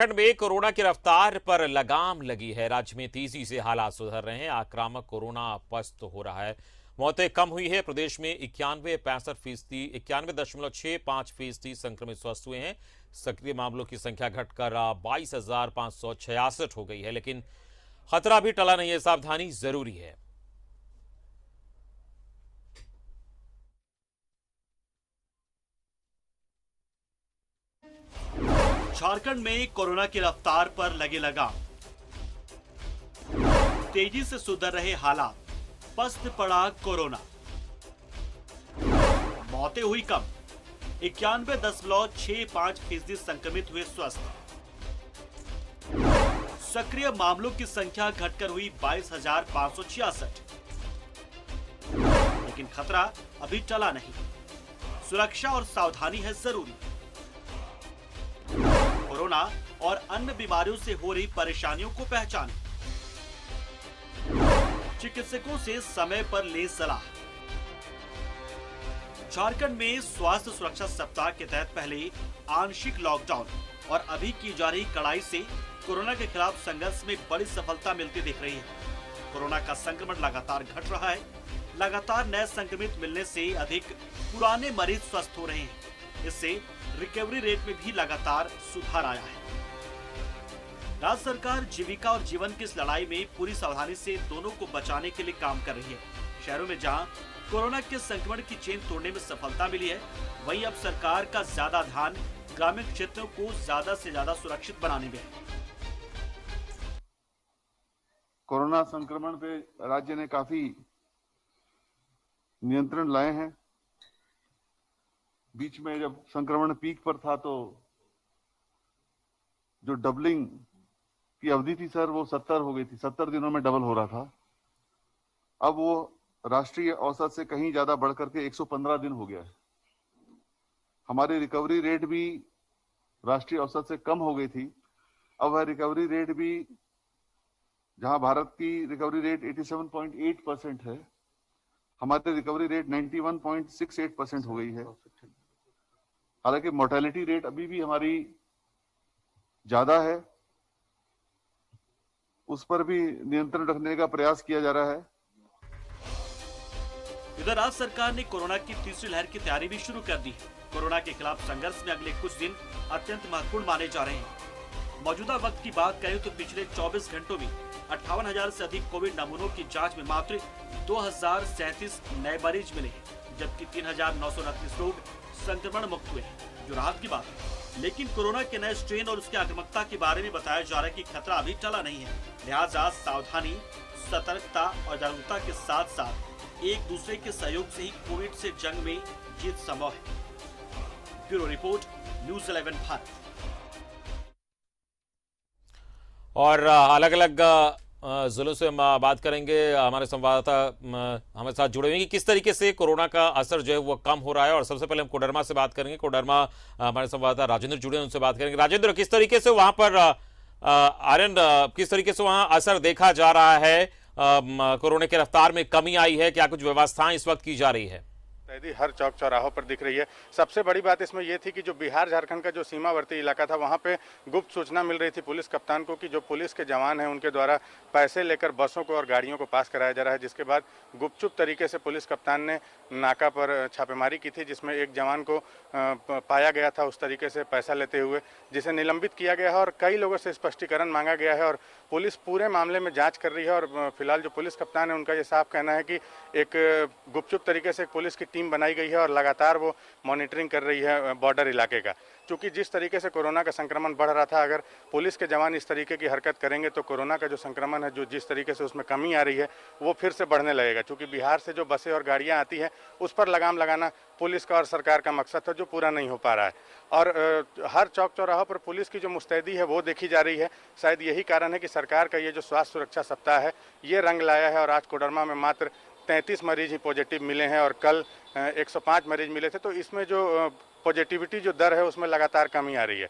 उत्तराखंड में कोरोना की रफ्तार पर लगाम लगी है। राज्य में तेजी से हालात सुधर रहे हैं। आक्रामक कोरोना पस्त हो रहा है। मौतें कम हुई है। प्रदेश में 91.65% संक्रमित स्वस्थ हुए हैं। सक्रिय मामलों की संख्या घटकर 22,566 हो गई है। लेकिन खतरा भी टला नहीं है। सावधानी जरूरी है। झारखंड में कोरोना की रफ्तार पर लगे लगाम। तेजी से सुधर रहे हालात, पस्त पड़ा कोरोना। मौतें हुई कम, 91.65% संक्रमित हुए स्वस्थ। सक्रिय मामलों की संख्या घटकर हुई 22,566। लेकिन खतरा अभी टला नहीं। सुरक्षा और सावधानी है जरूरी। कोरोना और अन्य बीमारियों से हो रही परेशानियों को पहचानें। चिकित्सकों से समय पर ले सलाह। झारखंड में स्वास्थ्य सुरक्षा सप्ताह के तहत पहले आंशिक लॉकडाउन और अभी की जा रही कड़ाई से कोरोना के खिलाफ संघर्ष में बड़ी सफलता मिलती दिख रही है। कोरोना का संक्रमण लगातार घट रहा है। लगातार नए संक्रमित मिलने से अधिक पुराने मरीज स्वस्थ हो रहे हैं। इससे रिकवरी रेट में भी लगातार सुधार आया है। राज्य सरकार जीविका और जीवन की इस लड़ाई में पूरी सावधानी से दोनों को बचाने के लिए काम कर रही है। शहरों में जहां कोरोना के संक्रमण की चेन तोड़ने में सफलता मिली है, वहीं अब सरकार का ज्यादा ध्यान ग्रामीण क्षेत्रों को ज्यादा से ज्यादा सुरक्षित बनाने में है। कोरोना संक्रमण पे राज्य ने काफी नियंत्रण लाए हैं। बीच में जब संक्रमण पीक पर था तो जो डबलिंग की अवधि थी सर, वो 70 हो गई थी। 70 दिनों में डबल हो रहा था। अब वो राष्ट्रीय औसत से कहीं ज्यादा बढ़कर के 115 दिन हो गया है। हमारी रिकवरी रेट भी राष्ट्रीय औसत से कम हो गई थी। अब वह रिकवरी रेट भी, जहां भारत की रिकवरी रेट 87.8% है, हमारी रिकवरी रेट 91.68% हो गई है। हालांकि मोर्टेलिटी रेट अभी भी हमारी ज्यादा है, उस पर भी नियंत्रण रखने का प्रयास किया जा रहा है। इधर राज्य सरकार ने कोरोना की तीसरी लहर की तैयारी भी शुरू कर दी है। कोरोना के खिलाफ संघर्ष में अगले कुछ दिन अत्यंत महत्वपूर्ण माने जा रहे हैं। मौजूदा वक्त की बात करें तो पिछले 24 घंटों में 58,000 से अधिक कोविड नमूनों की जांच में मात्र 2,037 नए मरीज मिले हैं, जबकि 3,929 लोग संक्रमण मुक्त हुए हैं, जो राहत की बात है। लेकिन कोरोना के नए स्ट्रेन और उसकी आक्रामकता के बारे में बताया जा रहा है कि खतरा अभी टला नहीं है। लिहाजा सावधानी, सतर्कता और जागरूकता के साथ साथ एक दूसरे के सहयोग से ही कोविड से जंग में जीत संभव है। Bureau report, news 11 Bharat. और अलग अलग जिलों से हम बात करेंगे। हमारे संवाददाता हमारे साथ जुड़े हुए हैं कि किस तरीके से कोरोना का असर जो है वो कम हो रहा है। और सबसे पहले हम कोडरमा से बात करेंगे। कोडरमा हमारे संवाददाता राजेंद्र जुड़े हैं, उनसे बात करेंगे। राजेंद्र, किस तरीके से वहां पर आर्यन, किस तरीके से वहां असर देखा जा रहा है? कोरोना की रफ्तार में कमी आई है? क्या कुछ व्यवस्थाएं इस वक्त की जा रही है? हर चौक चौराहों पर दिख रही है। सबसे बड़ी बात इसमें यह थी कि जो बिहार झारखंड का जो सीमावर्ती इलाका था, वहां पे गुप्त सूचना मिल रही थी पुलिस कप्तान को कि जो पुलिस के जवान हैं उनके द्वारा पैसे लेकर बसों को और गाड़ियों को पास कराया जा रहा है। जिसके बाद गुपचुप तरीके से पुलिस कप्तान ने नाका पर छापेमारी की थी, जिसमें एक जवान को पाया गया था उस तरीके से पैसा लेते हुए, जिसे निलंबित किया गया है और कई लोगों से स्पष्टीकरण मांगा गया है। और पुलिस पूरे मामले में जांच कर रही है। और फिलहाल जो पुलिस कप्तान है उनका ये साफ कहना है कि एक गुपचुप तरीके से पुलिस की टीम बनाई गई है और लगातार वो मॉनिटरिंग कर रही है बॉर्डर इलाके का। क्योंकि जिस तरीके से कोरोना का संक्रमण बढ़ रहा था, अगर पुलिस के जवान इस तरीके की हरकत करेंगे तो कोरोना का जो संक्रमण है, जो जिस तरीके से उसमें कमी आ रही है, वो फिर से बढ़ने लगेगा। क्योंकि बिहार से जो बसें और गाड़ियां आती हैं उस पर लगाम लगाना पुलिस का और सरकार का मकसद था, जो पूरा नहीं हो पा रहा है। और हर चौक चौराहों पर पुलिस की जो मुस्तैदी है वो देखी जा रही है। शायद यही कारण है कि सरकार का ये जो स्वास्थ्य सुरक्षा सप्ताह है ये रंग लाया है। और आज कोडरमा में मात्र 33 मरीज ही पॉजिटिव मिले हैं और कल 105 मरीज मिले थे। तो इसमें जो पॉजिटिविटी जो दर है उसमें लगातार कमी आ रही है।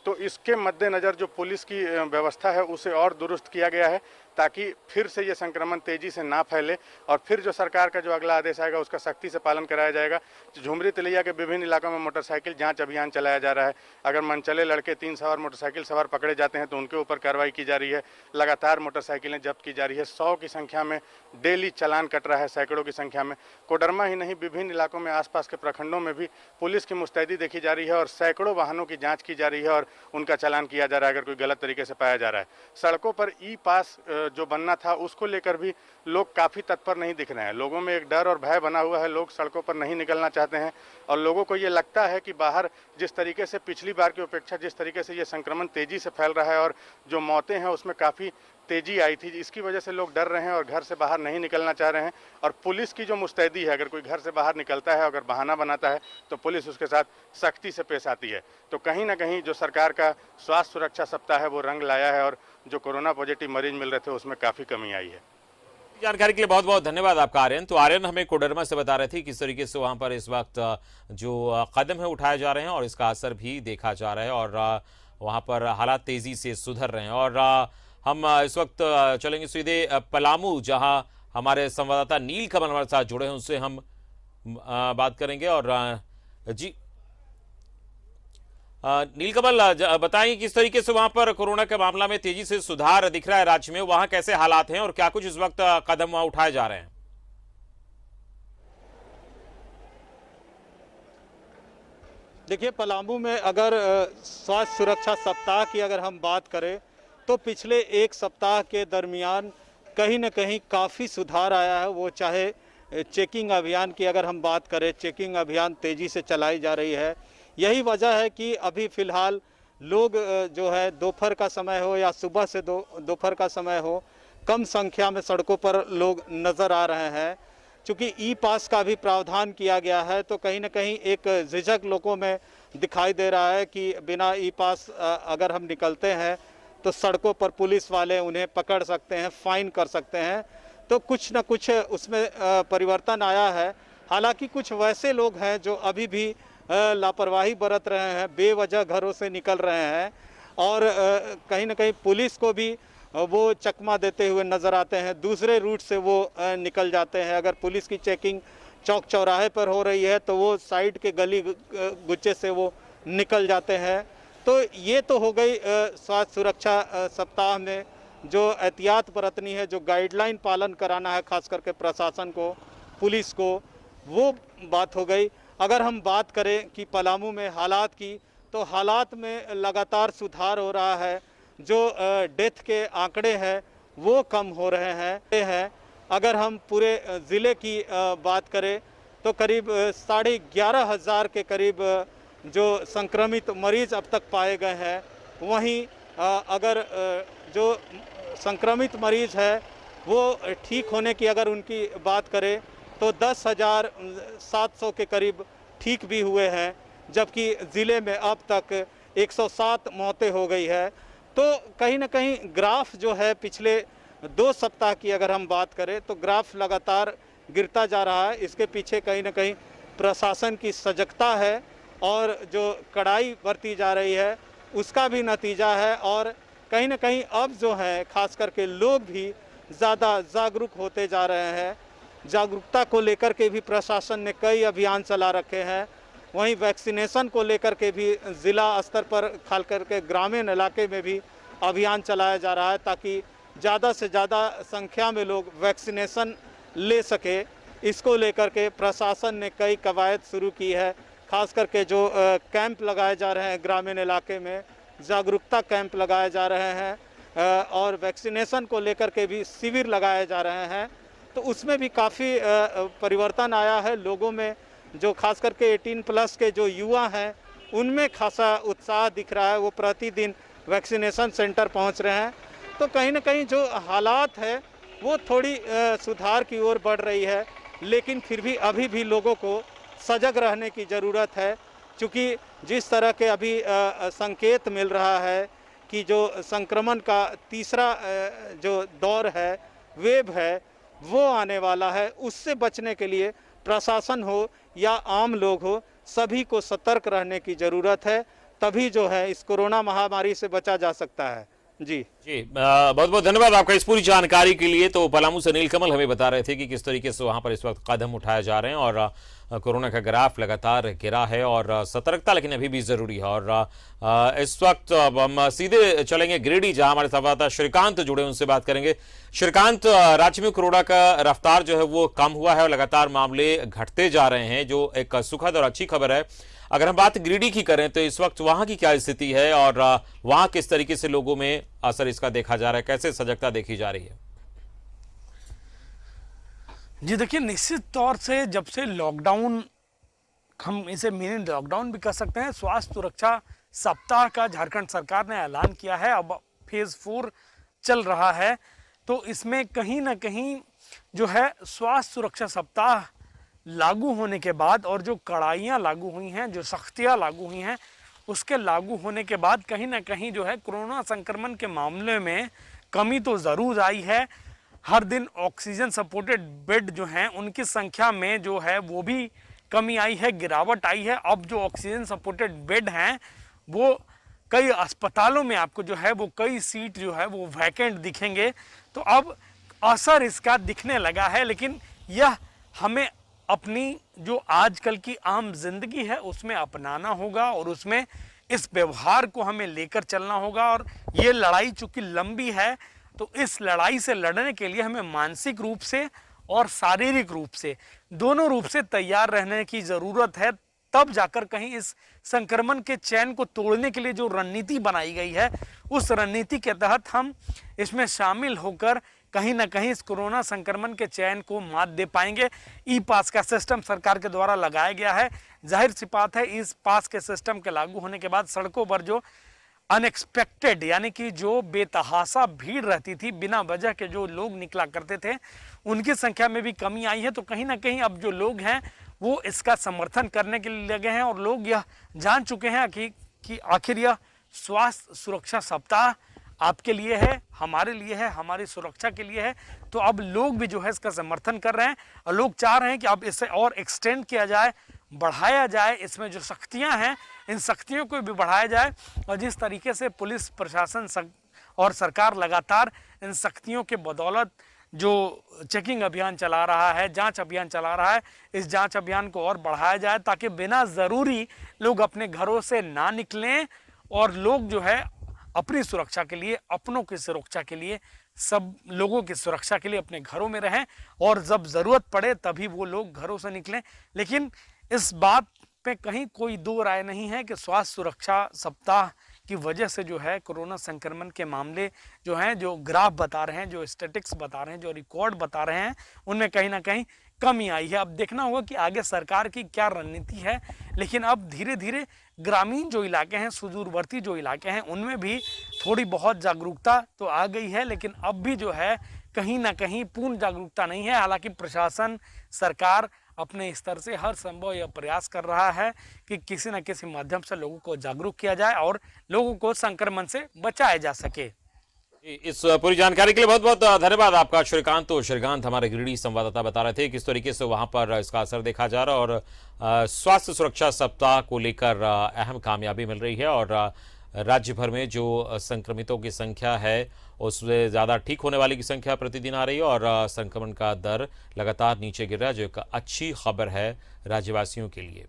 तो इसके मद्देनज़र जो पुलिस की व्यवस्था है उसे और दुरुस्त किया गया है। ताकि फिर से ये संक्रमण तेजी से ना फैले और फिर जो सरकार का जो अगला आदेश आएगा उसका सख्ती से पालन कराया जाएगा। झुमरी तिलैया के विभिन्न इलाकों में मोटरसाइकिल जांच अभियान चलाया जा रहा है। अगर मनचले लड़के 3 सवार मोटरसाइकिल सवार पकड़े जाते हैं तो उनके ऊपर कार्रवाई की जा रही है। लगातार मोटरसाइकिलें जब्त की जा रही है। 100 की संख्या में डेली चालान कट रहा है, सैकड़ों की संख्या में। कोडरमा ही नहीं, विभिन्न इलाकों में आसपास के प्रखंडों में भी पुलिस की मुस्तैदी देखी जा रही है और सैकड़ों वाहनों की जांच की जा रही है और उनका चालान किया जा रहा है अगर कोई गलत तरीके से पाया जा रहा है। सड़कों पर ई पास जो बनना था उसको लेकर भी लोग काफ़ी तत्पर नहीं दिख रहे हैं। लोगों में एक डर और भय बना हुआ है, लोग सड़कों पर नहीं निकलना चाहते हैं और लोगों को ये लगता है कि बाहर जिस तरीके से पिछली बार की अपेक्षा जिस तरीके से ये संक्रमण तेजी से फैल रहा है और जो मौतें हैं उसमें काफ़ी तेजी आई थी, इसकी वजह से लोग डर रहे हैं और घर से बाहर नहीं निकलना चाह रहे हैं। और पुलिस की जो मुस्तैदी है, अगर कोई घर से बाहर निकलता है, अगर बहाना बनाता है तो पुलिस उसके साथ सख्ती से पेश आती है। तो कहीं ना कहीं जो सरकार का स्वास्थ्य सुरक्षा सप्ताह है वो रंग लाया है और जो कोरोना पॉजिटिव मरीज मिल रहे थे उसमें काफ़ी कमी आई है। जानकारी के लिए बहुत बहुत धन्यवाद आपका आर्यन। तो आर्यन हमें कोडरमा से बता रहे थे किस तरीके से वहां पर इस वक्त जो कदम है उठाए जा रहे हैं और इसका असर भी देखा जा रहा है और वहां पर हालात तेजी से सुधर रहे हैं। और हम इस वक्त चलेंगे सीधे पलामू, जहां हमारे संवाददाता नील कमल हमारे साथ जुड़े हैं, उनसे हम बात करेंगे। और जी नील कमल, बताएं किस तरीके से वहां पर कोरोना के मामला में तेजी से सुधार दिख रहा है राज्य में, वहां कैसे हालात हैं और क्या कुछ इस वक्त कदम वहां उठाए जा रहे हैं? देखिए, पलामू में अगर स्वास्थ्य सुरक्षा सप्ताह की अगर हम बात करें तो पिछले एक सप्ताह के दरमियान कहीं न कहीं काफ़ी सुधार आया है। वो चाहे चेकिंग अभियान की अगर हम बात करें, चेकिंग अभियान तेज़ी से चलाई जा रही है। यही वजह है कि अभी फ़िलहाल लोग जो है दोपहर का समय हो या सुबह से दोपहर का समय हो, कम संख्या में सड़कों पर लोग नज़र आ रहे हैं। चूँकि ई पास का भी प्रावधान किया गया है तो कहीं न कहीं एक झिझक लोगों में दिखाई दे रहा है कि बिना ई पास अगर हम निकलते हैं तो सड़कों पर पुलिस वाले उन्हें पकड़ सकते हैं, फाइन कर सकते हैं। तो कुछ न कुछ उसमें परिवर्तन आया है। हालांकि कुछ वैसे लोग हैं जो अभी भी लापरवाही बरत रहे हैं, बेवजह घरों से निकल रहे हैं और कहीं न कहीं पुलिस को भी वो चकमा देते हुए नज़र आते हैं। दूसरे रूट से वो निकल जाते हैं। अगर पुलिस की चेकिंग चौक चौराहे पर हो रही है तो वो साइड के गली गुच्चे से वो निकल जाते हैं। तो ये तो हो गई स्वास्थ्य सुरक्षा सप्ताह में जो एहतियात बरतनी है, जो गाइडलाइन पालन कराना है खास करके प्रशासन को, पुलिस को, वो बात हो गई। अगर हम बात करें कि पलामू में हालात की, तो हालात में लगातार सुधार हो रहा है। जो डेथ के आंकड़े हैं वो कम हो रहे हैं। अगर हम पूरे ज़िले की बात करें तो करीब 11,500 के करीब जो संक्रमित मरीज अब तक पाए गए हैं। वहीं अगर जो संक्रमित मरीज है वो ठीक होने की अगर उनकी बात करें तो 10,700 के करीब ठीक भी हुए हैं, जबकि ज़िले में अब तक 107 मौतें हो गई है। तो कहीं ना कहीं ग्राफ जो है पिछले 2 सप्ताह की अगर हम बात करें तो ग्राफ लगातार गिरता जा रहा है। इसके पीछे कहीं ना कहीं प्रशासन की सजगता है और जो कड़ाई बरती जा रही है उसका भी नतीजा है। और कहीं ना कहीं अब जो है खास करके लोग भी ज़्यादा जागरूक होते जा रहे हैं। जागरूकता को लेकर के भी प्रशासन ने कई अभियान चला रखे हैं। वहीं वैक्सीनेशन को लेकर के भी ज़िला स्तर पर खास करके ग्रामीण इलाके में भी अभियान चलाया जा रहा है ताकि ज़्यादा से ज़्यादा संख्या में लोग वैक्सीनेशन ले सके। इसको लेकर के प्रशासन ने कई कवायद शुरू की है। खास करके जो कैंप लगाए जा रहे हैं ग्रामीण इलाके में, जागरूकता कैंप लगाए जा रहे हैं और वैक्सीनेशन को लेकर के भी शिविर लगाए जा रहे हैं। तो उसमें भी काफ़ी परिवर्तन आया है। लोगों में जो खास करके 18+ के जो युवा हैं उनमें खासा उत्साह दिख रहा है। वो प्रतिदिन वैक्सीनेशन सेंटर पहुंच रहे हैं। तो कहीं ना कहीं जो हालात है वो थोड़ी सुधार की ओर बढ़ रही है, लेकिन फिर भी अभी भी लोगों को सजग रहने की ज़रूरत है। क्योंकि जिस तरह के अभी संकेत मिल रहा है कि जो संक्रमण का तीसरा जो दौर है, वेव है, वो आने वाला है। उससे बचने के लिए प्रशासन हो या आम लोग हो, सभी को सतर्क रहने की ज़रूरत है। तभी जो है इस कोरोना महामारी से बचा जा सकता है। जी बहुत बहुत धन्यवाद आपका इस पूरी जानकारी के लिए। तो पलामू से नीलकमल हमें बता रहे थे कि किस तरीके से वहां पर इस वक्त कदम उठाए जा रहे हैं और कोरोना का ग्राफ लगातार गिरा है और सतर्कता लेकिन अभी भी जरूरी है। और इस वक्त अब हम सीधे चलेंगे गिरिडीह, जहां हमारे संवाददाता श्रीकांत जुड़े, उनसे बात करेंगे। श्रीकांत, राज्य में कोरोना का रफ्तार जो है वो कम हुआ है और लगातार मामले घटते जा रहे हैं, जो एक सुखद और अच्छी खबर है। अगर हम बात गिरिडीह की करें तो इस वक्त वहां की क्या स्थिति है और वहां किस तरीके से लोगों में असर इसका देखा जा रहा है, कैसे सजगता देखी जा रही है? जी देखिए, निश्चित तौर से जब से लॉकडाउन, हम इसे मिनी लॉकडाउन भी कह सकते हैं, स्वास्थ्य सुरक्षा सप्ताह का झारखंड सरकार ने ऐलान किया है, अब फेज 4 चल रहा है। तो इसमें कहीं ना कहीं जो है स्वास्थ्य सुरक्षा सप्ताह लागू होने के बाद और जो कड़ाइयाँ लागू हुई हैं, जो सख्तियाँ लागू हुई हैं, उसके लागू होने के बाद कहीं ना कहीं जो है कोरोना संक्रमण के मामले में कमी तो ज़रूर आई है। हर दिन ऑक्सीजन सपोर्टेड बेड जो हैं उनकी संख्या में जो है वो भी कमी आई है, गिरावट आई है। अब जो ऑक्सीजन सपोर्टेड बेड हैं वो कई अस्पतालों में आपको जो है वो कई सीट जो है वो वैकेंट दिखेंगे। तो अब असर इसका दिखने लगा है, लेकिन यह हमें अपनी जो आजकल की आम जिंदगी है उसमें अपनाना होगा और उसमें इस व्यवहार को हमें लेकर चलना होगा। और ये लड़ाई चूंकि लंबी है तो इस लड़ाई से लड़ने के लिए हमें मानसिक रूप से और शारीरिक रूप से, दोनों रूप से तैयार रहने की ज़रूरत है। तब जाकर कहीं इस संक्रमण के चैन को तोड़ने के लिए जो रणनीति बनाई गई है उस रणनीति के तहत हम इसमें शामिल होकर कहीं ना कहीं इस कोरोना संक्रमण के चैन को मात दे पाएंगे। ई पास का सिस्टम सरकार के द्वारा लगाया गया है। जाहिर सी बात है, इस पास के सिस्टम के लागू होने के बाद सड़कों पर जो अनएक्सपेक्टेड यानी कि जो बेतहासा भीड़ रहती थी, बिना वजह के जो लोग निकला करते थे, उनकी संख्या में भी कमी आई है। तो कहीं ना कहीं अब जो लोग हैं वो इसका समर्थन करने के लिए लगे हैं और लोग यह जान चुके हैं कि आखिर यह स्वास्थ्य सुरक्षा सप्ताह आपके लिए है, हमारे लिए है, हमारी सुरक्षा के लिए है। तो अब लोग भी जो है इसका समर्थन कर रहे हैं और लोग चाह रहे हैं कि अब इसे और एक्सटेंड किया जाए, बढ़ाया जाए। इसमें जो सख्तियां हैं इन सख्तियों को भी बढ़ाया जाए। और जिस तरीके से पुलिस प्रशासन और सरकार लगातार इन सख्तियों के बदौलत जो चेकिंग अभियान चला रहा है, जांच अभियान चला रहा है, इस जांच अभियान को और बढ़ाया जाए ताकि बिना ज़रूरी लोग अपने घरों से ना निकलें और लोग जो है अपनी सुरक्षा के लिए, अपनों की सुरक्षा के लिए, सब लोगों की सुरक्षा के लिए अपने घरों में रहें और जब ज़रूरत पड़े तभी वो लोग घरों से निकलें। लेकिन इस बात पे कहीं कोई दो राय नहीं है कि स्वास्थ्य सुरक्षा सप्ताह की वजह से जो है कोरोना संक्रमण के मामले जो हैं, जो ग्राफ बता रहे हैं, जो स्टैटिस्टिक्स बता रहे हैं, जो रिकॉर्ड बता रहे हैं, उनमें कहीं ना कहीं कमी आई है। अब देखना होगा कि आगे सरकार की क्या रणनीति है। लेकिन अब धीरे धीरे ग्रामीण जो इलाके हैं, सुदूरवर्ती जो इलाके हैं, उनमें भी थोड़ी बहुत जागरूकता तो आ गई है, लेकिन अब भी जो है कहीं ना कहीं पूर्ण जागरूकता नहीं है। हालांकि प्रशासन, सरकार अपने स्तर से हर संभव यह प्रयास कर रहा है कि किसी न किसी माध्यम से लोगों को जागरूक किया जाए और लोगों को संक्रमण से बचाया जा सके। इस पूरी जानकारी के लिए बहुत बहुत धन्यवाद आपका श्रीकांत। तो श्रीकांत हमारे गिरिडीह संवाददाता बता रहे थे किस तरीके से वहां पर इसका असर देखा जा रहा है और स्वास्थ्य सुरक्षा सप्ताह को लेकर अहम कामयाबी मिल रही है और राज्य भर में जो संक्रमितों की संख्या है उससे ज़्यादा ठीक होने वाली की संख्या प्रतिदिन आ रही है और संक्रमण का दर लगातार नीचे गिर रहा है, जो एक अच्छी खबर है राज्यवासियों के लिए।